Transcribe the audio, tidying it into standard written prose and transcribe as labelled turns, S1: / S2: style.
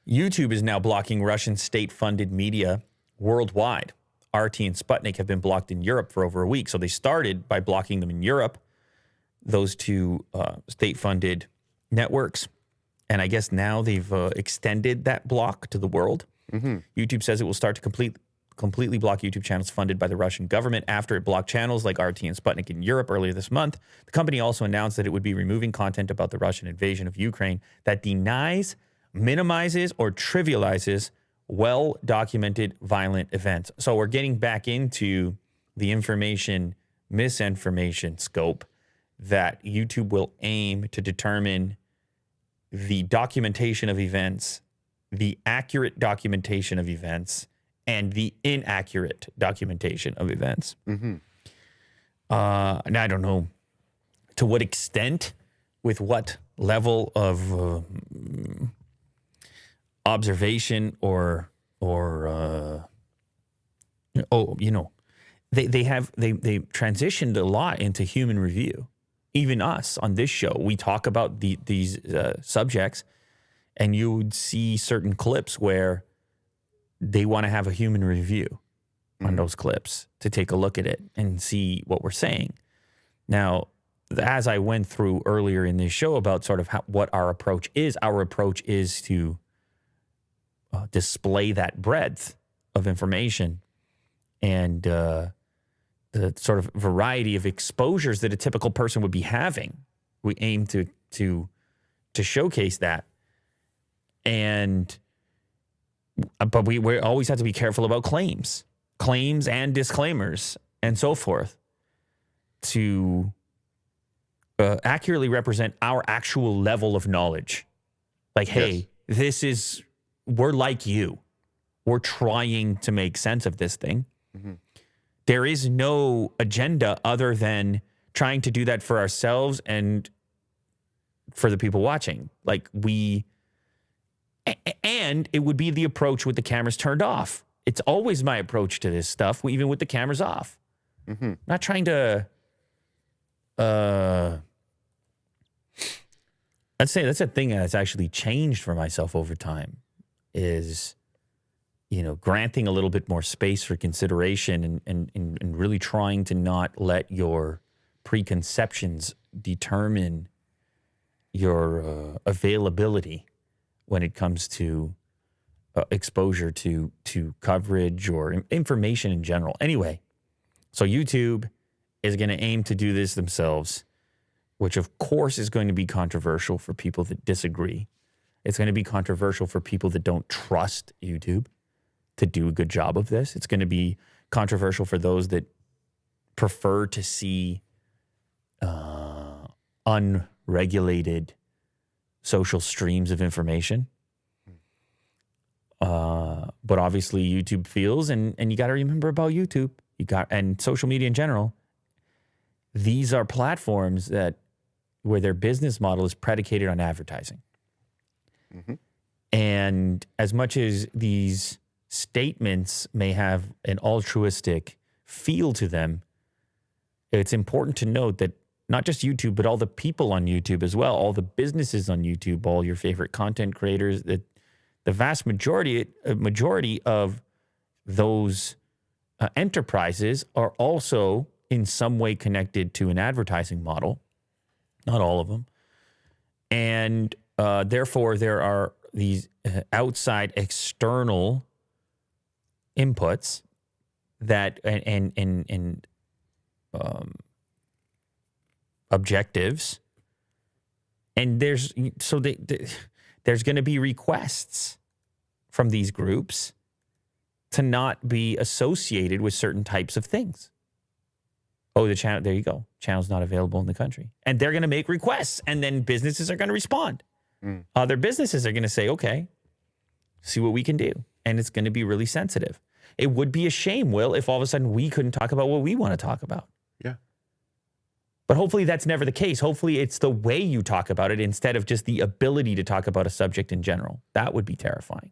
S1: YouTube is now blocking Russian state-funded media worldwide. RT and Sputnik have been blocked in Europe for over a week. So they started by blocking them in Europe, those two state-funded networks. And I guess now they've extended that block to the world. YouTube says it will start to completely block YouTube channels funded by the Russian government after it blocked channels like RT and Sputnik in Europe earlier this month. The company also announced that it would be removing content about the Russian invasion of Ukraine that denies, minimizes, or trivializes well-documented violent events. So we're getting back into the misinformation scope that YouTube will aim to determine the documentation of events, the accurate documentation of events, and the inaccurate documentation of events. And I don't know to what extent, with what level of observation they transitioned a lot into human review. Even us on this show, we talk about these subjects, and you would see certain clips where they want to have a human review on those clips to take a look at it and see what we're saying. Now, as I went through earlier in this show about sort of what our approach is to display that breadth of information and the sort of variety of exposures that a typical person would be having. We aim to showcase that. But we always have to be careful about claims and disclaimers and so forth to accurately represent our actual level of knowledge. Like, hey, we're like you. We're trying to make sense of this thing. There is no agenda other than trying to do that for ourselves and for the people watching. And it would be the approach with the cameras turned off. It's always my approach to this stuff, even with the cameras off. Not trying to... I'd say that's a thing that's actually changed for myself over time, is, granting a little bit more space for consideration and really trying to not let your preconceptions determine your availability when it comes to exposure to coverage or information in general. Anyway, so YouTube is going to aim to do this themselves, which of course is going to be controversial for people that disagree. It's going to be controversial for people that don't trust YouTube to do a good job of this. It's going to be controversial for those that prefer to see unregulated social streams of information. But obviously YouTube feels, and you got to remember about YouTube, and social media in general, these are platforms where their business model is predicated on advertising. And as much as these statements may have an altruistic feel to them, it's important to note that not just YouTube, but all the people on YouTube as well, all the businesses on YouTube, all your favorite content creators, that the vast majority of those enterprises are also in some way connected to an advertising model. Not all of them. And therefore, there are these outside external inputs that and objectives, and there's going to be requests from these groups to not be associated with certain types of things. Oh, the channel, there you go. Channel's not available in the country. And they're going to make requests, and then businesses are going to respond. Other businesses are going to say, okay, see what we can do. And it's going to be really sensitive. It would be a shame, Will, if all of a sudden we couldn't talk about what we want to talk about.
S2: Yeah.
S1: But hopefully that's never the case. Hopefully it's the way you talk about it instead of just the ability to talk about a subject in general. That would be terrifying.